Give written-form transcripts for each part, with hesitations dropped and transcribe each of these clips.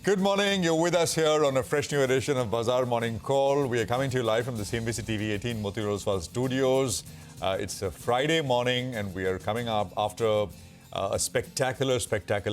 Good morning. You're with us here on a fresh new edition of Bazaar Morning Call. We are coming to you live from the CNBC TV 18 Moti Rosewal studios. It's a Friday morning and we are coming up after a spectacular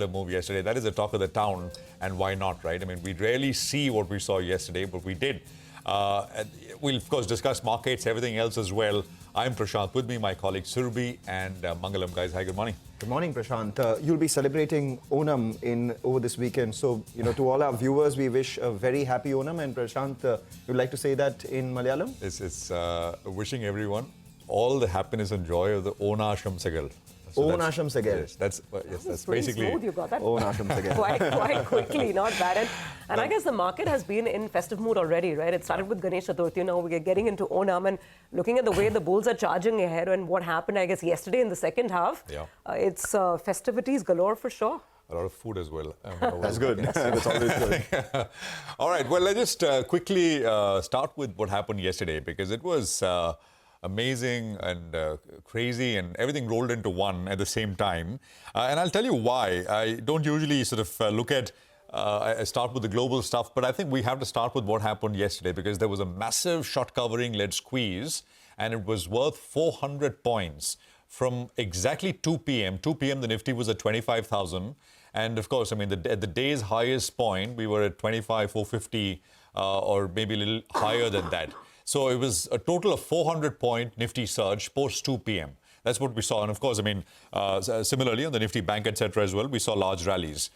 move yesterday. That is the talk of the town, and why not, right? I mean, we rarely see what we saw yesterday, but we did. We'll, of course, discuss markets, everything else as well. I'm Prashant. With me, my colleague Surabhi and Mangalam. Guys, hi, good morning. Good morning, Prashant. You'll be celebrating Onam over this weekend. So, to all our viewers, we wish a very happy Onam. And Prashant, you'd like to say that in Malayalam? It's wishing everyone all the happiness and joy of the Onasham Segal. Onasham Segal. Yes, that's basically. Smooth. You got that Onasham Segal. quite quickly, not bad. And I guess the market has been in festive mood already, right? It started with Ganesh Chaturthi. Now we're getting into Onam and looking at the way the bulls are charging ahead and what happened, I guess, yesterday in the second half. Yeah. It's festivities galore for sure. A lot of food as well. That's good. That's always good. All right. Well, let's just quickly start with what happened yesterday, because it was amazing and crazy, and everything rolled into one at the same time. And I'll tell you why. I don't usually sort of look at I start with the global stuff, but I think we have to start with what happened yesterday, because there was a massive short covering led squeeze, and it was worth 400 points from exactly 2 p.m. 2 p.m. the Nifty was at 25,000. And of course, I mean, at the day's highest point, we were at 25,450 or maybe a little higher than that. So it was a total of 400-point Nifty surge post 2 p.m. That's what we saw. And of course, I mean, similarly on the Nifty Bank, etc. as well, we saw large rallies.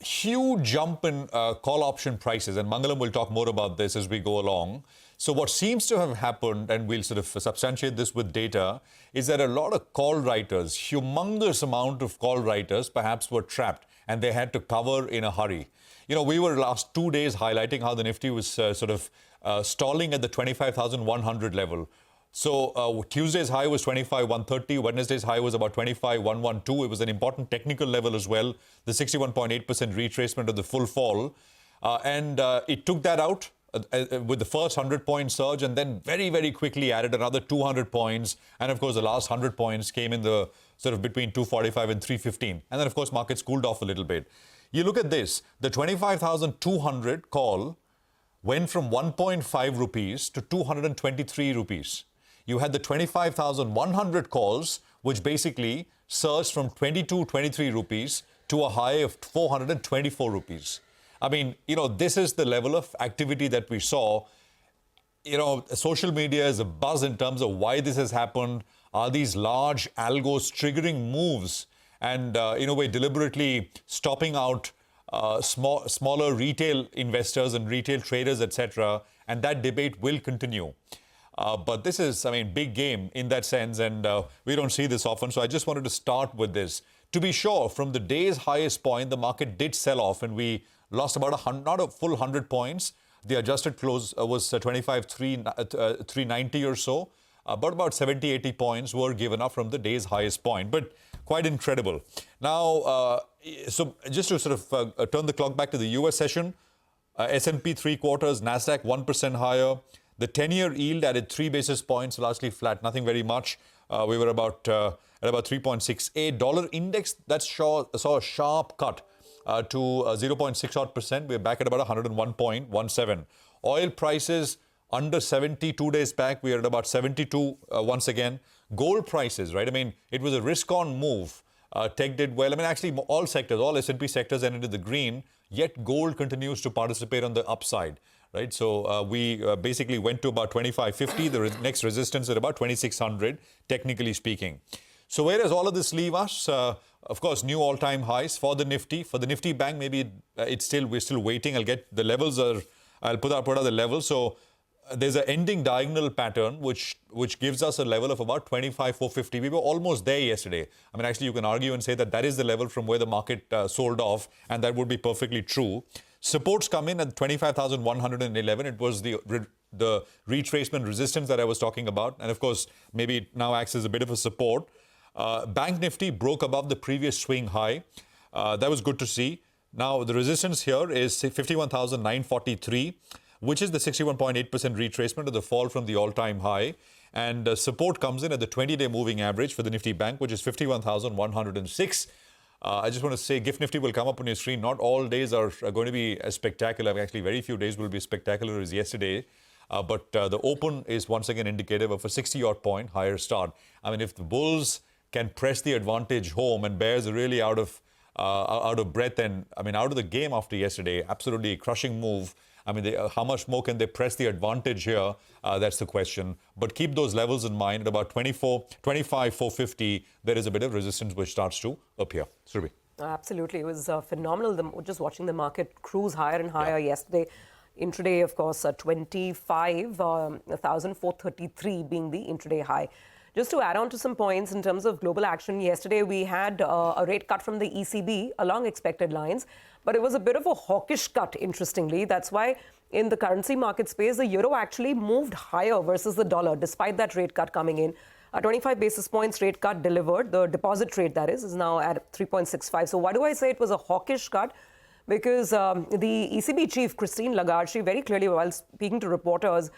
Huge jump in call option prices, and Mangalam will talk more about this as we go along. So what seems to have happened, and we'll sort of substantiate this with data, is that a lot of call writers, humongous amount of call writers, perhaps were trapped, and they had to cover in a hurry. We were last 2 days highlighting how the Nifty was stalling at the 25,100 level. So Tuesday's high was 25,130. Wednesday's high was about 25,112. It was an important technical level as well. The 61.8% retracement of the full fall. And it took that out with the first 100-point surge, and then very, very quickly added another 200 points. And of course, the last 100 points came in the sort of between 245 and 315. And then, of course, markets cooled off a little bit. You look at this, the 25,200 call went from 1.5 rupees to 223 rupees. You had the 25,100 calls, which basically surged from 23 rupees to a high of 424 rupees. I mean, this is the level of activity that we saw. Social media is abuzz in terms of why this has happened. Are these large algos triggering moves and, in a way, deliberately stopping out smaller retail investors and retail traders, etc.? And that debate will continue. But this is, big game in that sense, and we don't see this often. So I just wanted to start with this. To be sure, from the day's highest point, the market did sell off, and we lost about not a full 100 points. The adjusted close was 25,390 or so. But about 70, 80 points were given up from the day's highest point. But quite incredible. Now, so just to sort of turn the clock back to the US session, S&P 3/4, NASDAQ 1% higher. The 10-year yield added 3 basis points, largely flat, nothing very much. We were at about 3.68. Dollar index, that saw a sharp cut to 0.6%. We're back at about 101.17. Oil prices under 70 2 days back. We are at about 72 once again. Gold prices, right? It was a risk-on move. Tech did well. Actually, all sectors, all S&P sectors ended in the green, yet gold continues to participate on the upside. Right, so we basically went to about 2550. The next resistance at about 2600, technically speaking. So where does all of this leave us? Of course, new all-time highs for the Nifty. For the Nifty Bank, maybe we're still waiting. I'll get the levels. I'll put out the levels. So there's an ending diagonal pattern which gives us a level of about 25,450. We were almost there yesterday. Actually, you can argue and say that is the level from where the market sold off, and that would be perfectly true. Supports come in at 25,111. It was the retracement resistance that I was talking about. And of course, maybe it now acts as a bit of a support. Bank Nifty broke above the previous swing high. That was good to see. Now, the resistance here is 51,943, which is the 61.8% retracement of the fall from the all-time high. And support comes in at the 20-day moving average for the Nifty Bank, which is 51,106. I just want to say GIFT Nifty will come up on your screen. Not all days are going to be as spectacular. Actually, very few days will be spectacular as yesterday. But the open is once again indicative of a 60-odd point higher start. I mean, if the bulls can press the advantage home and bears are really out of breath and, I mean, out of the game after yesterday, absolutely crushing move. I mean, how much more can they press the advantage here? That's the question. But keep those levels in mind. At about 25, 450, there is a bit of resistance which starts to appear. Surabhi. Absolutely. It was phenomenal, just watching the market cruise higher and higher yesterday. Intraday, of course, 1,433 being the intraday high. Just to add on to some points in terms of global action, yesterday we had a rate cut from the ECB along expected lines, but it was a bit of a hawkish cut, interestingly. That's why in the currency market space, the euro actually moved higher versus the dollar, despite that rate cut coming in. A 25 basis points rate cut delivered. The deposit rate, that is now at 3.65. So why do I say it was a hawkish cut? Because the ECB chief, Christine Lagarde, she very clearly, while speaking to reporters,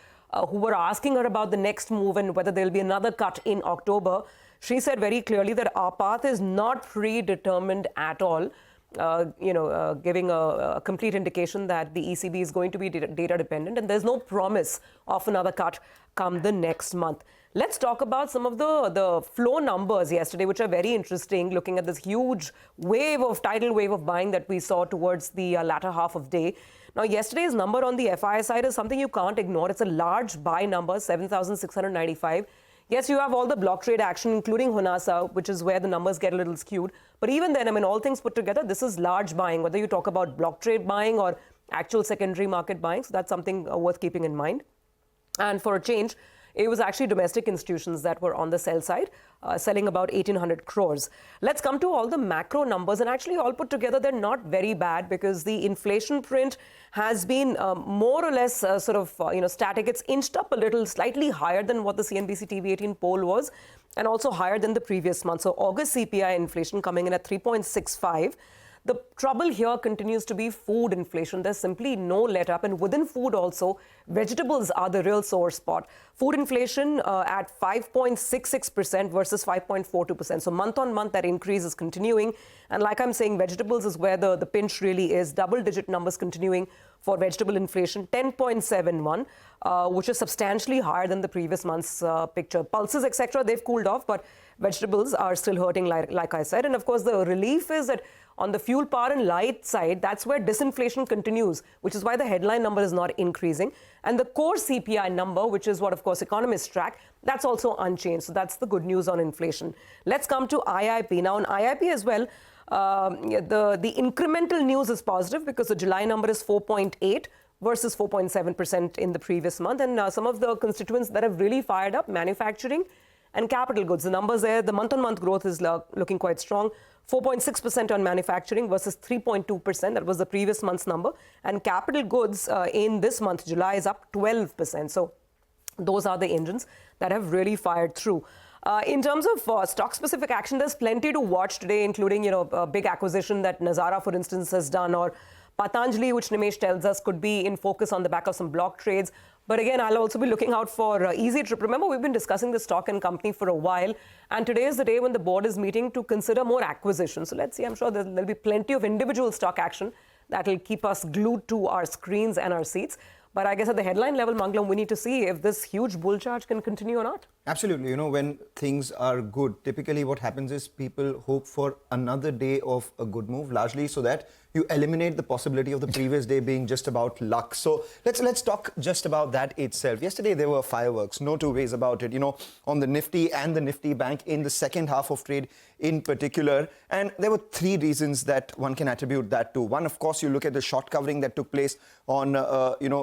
who were asking her about the next move and whether there'll be another cut in October, she said very clearly that our path is not predetermined at all, giving a complete indication that the ECB is going to be data dependent and there's no promise of another cut come the next month. Let's talk about some of the flow numbers yesterday, which are very interesting, looking at this huge tidal wave of buying that we saw towards the latter half of day. Now, yesterday's number on the FI side is something you can't ignore. It's a large buy number, 7,695. Yes, you have all the block trade action, including Honasa, which is where the numbers get a little skewed. But even then, I mean, all things put together, this is large buying, whether you talk about block trade buying or actual secondary market buying. So that's something worth keeping in mind. And for a change, it was actually domestic institutions that were on the sell side, selling about 1,800 crores. Let's come to all the macro numbers, and actually all put together, they're not very bad because the inflation print has been more or less static. It's inched up a little, slightly higher than what the CNBC TV18 poll was, and also higher than the previous month. So August CPI inflation coming in at 3.65. The trouble here continues to be food inflation. There's simply no let up. And within food also, vegetables are the real sore spot. Food inflation at 5.66% versus 5.42%. So month on month, that increase is continuing. And like I'm saying, vegetables is where the pinch really is. Double-digit numbers continuing for vegetable inflation, 10.71, which is substantially higher than the previous month's picture. Pulses, etc., they've cooled off, but vegetables are still hurting, like I said. And of course, the relief is that on the fuel, power and light side, that's where disinflation continues, which is why the headline number is not increasing. And the core CPI number, which is what, of course, economists track, that's also unchanged. So that's the good news on inflation. Let's come to IIP. Now, on IIP as well, the incremental news is positive because the July number is 4.8 versus 4.7% in the previous month. And some of the constituents that have really fired up, manufacturing and capital goods. The numbers there, the month-on-month growth is looking quite strong. 4.6% on manufacturing versus 3.2%. That was the previous month's number. And capital goods in this month, July, is up 12%. So those are the engines that have really fired through. In terms of stock-specific action, there's plenty to watch today, including, a big acquisition that Nazara, for instance, has done, or Patanjali, which Nimesh tells us could be in focus on the back of some block trades. But again, I'll also be looking out for Easy Trip. Remember, we've been discussing the stock and company for a while, and today is the day when the board is meeting to consider more acquisitions. So let's see. I'm sure there'll be plenty of individual stock action that will keep us glued to our screens and our seats. But I guess at the headline level, Mangalam, we need to see if this huge bull charge can continue or not. Absolutely. When things are good, typically what happens is people hope for another day of a good move, largely so that you eliminate the possibility of the previous day being just about luck. So let's talk just about that itself. Yesterday, there were fireworks, no two ways about it, on the Nifty and the Nifty Bank in the second half of trade in particular. And there were three reasons that one can attribute that to. One, of course, you look at the short covering that took place on,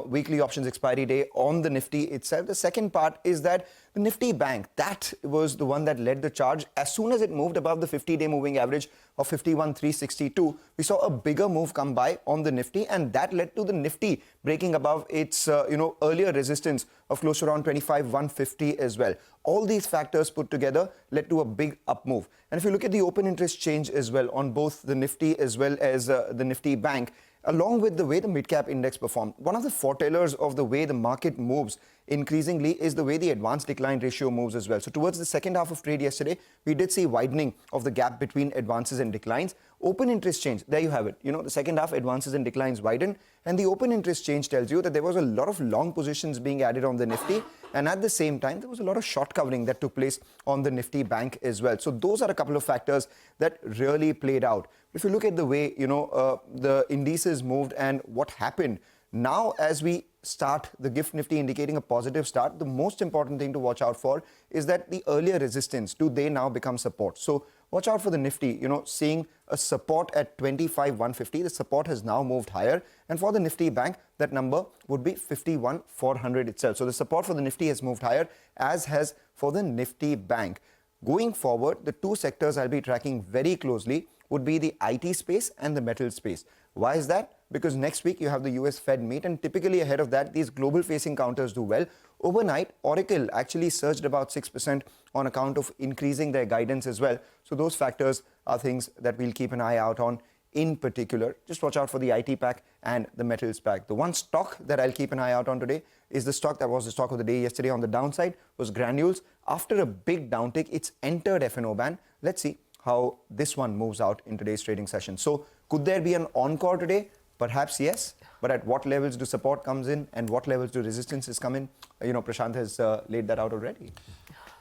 weekly options expiry day on the Nifty itself. The second part is that the Nifty Bank, that was the one that led the charge. As soon as it moved above the 50-day moving average of 51,362, we saw a bigger move come by on the Nifty, and that led to the Nifty breaking above its, earlier resistance of close to around 25,150 as well. All these factors put together led to a big up move. And if you look at the open interest change as well on both the Nifty as well as the Nifty Bank, along with the way the mid-cap index performed. One of the foretellers of the way the market moves increasingly is the way the advance decline ratio moves as well. So towards the second half of trade yesterday, we did see widening of the gap between advances and declines. Open interest change, there you have it. The second half advances and declines widened, and the open interest change tells you that there was a lot of long positions being added on the Nifty, and at the same time, there was a lot of short covering that took place on the Nifty Bank as well. So those are a couple of factors that really played out. If you look at the way, the indices moved and what happened, now as we start the GIFT Nifty indicating a positive start, the most important thing to watch out for is that the earlier resistance, do they now become support? So watch out for the Nifty, seeing a support at 25,150. The support has now moved higher. And for the Nifty Bank, that number would be 51,400 itself. So the support for the Nifty has moved higher, as has for the Nifty Bank. Going forward, the two sectors I'll be tracking very closely would be the IT space and the metal space. Why is that? Because next week you have the US Fed meet, and typically ahead of that, these global facing counters do well. Overnight, Oracle actually surged about 6% on account of increasing their guidance as well. So those factors are things that we'll keep an eye out on in particular. Just watch out for the IT pack and the metals pack. The one stock that I'll keep an eye out on today is the stock that was the stock of the day yesterday on the downside, was Granules. After a big downtick, it's entered F&O ban. Let's see how this one moves out in today's trading session. So could there be an encore today? Perhaps yes, but at what levels do support comes in and what levels do resistances come in? Prashant has laid that out already.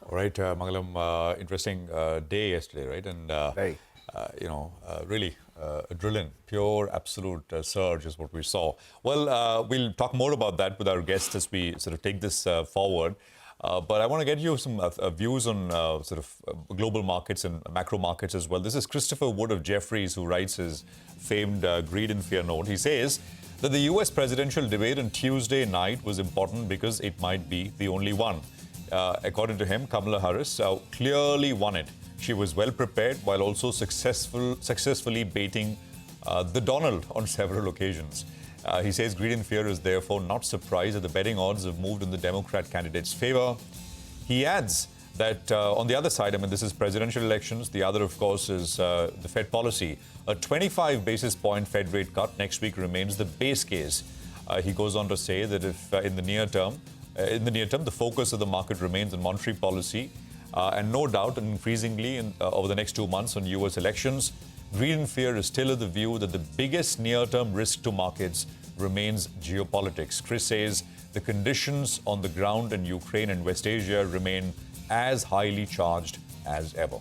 All right, Mangalam, interesting day yesterday, right? And Very. Really a drilling, pure, absolute surge is what we saw. Well, we'll talk more about that with our guests as we sort of take this forward. But I want to get you some views on global markets and macro markets as well. This is Christopher Wood of Jefferies, who writes his famed Greed and Fear note. He says that the US presidential debate on Tuesday night was important because it might be the only one. According to him, Kamala Harris clearly won it. She was well prepared while also successfully baiting the Donald on several occasions. He says greed and fear is therefore not surprised that the betting odds have moved in the Democrat candidate's favor. He adds that on the other side, this is presidential elections. The other, of course, is the Fed policy. A 25 basis point Fed rate cut next week remains the base case. He goes on to say that if in the near term, the focus of the market remains on monetary policy, and no doubt increasingly over the next 2 months on US elections, greed and fear is still of the view that the biggest near-term risk to markets remains geopolitics. Chris says the conditions on the ground in Ukraine and West Asia remain as highly charged as ever.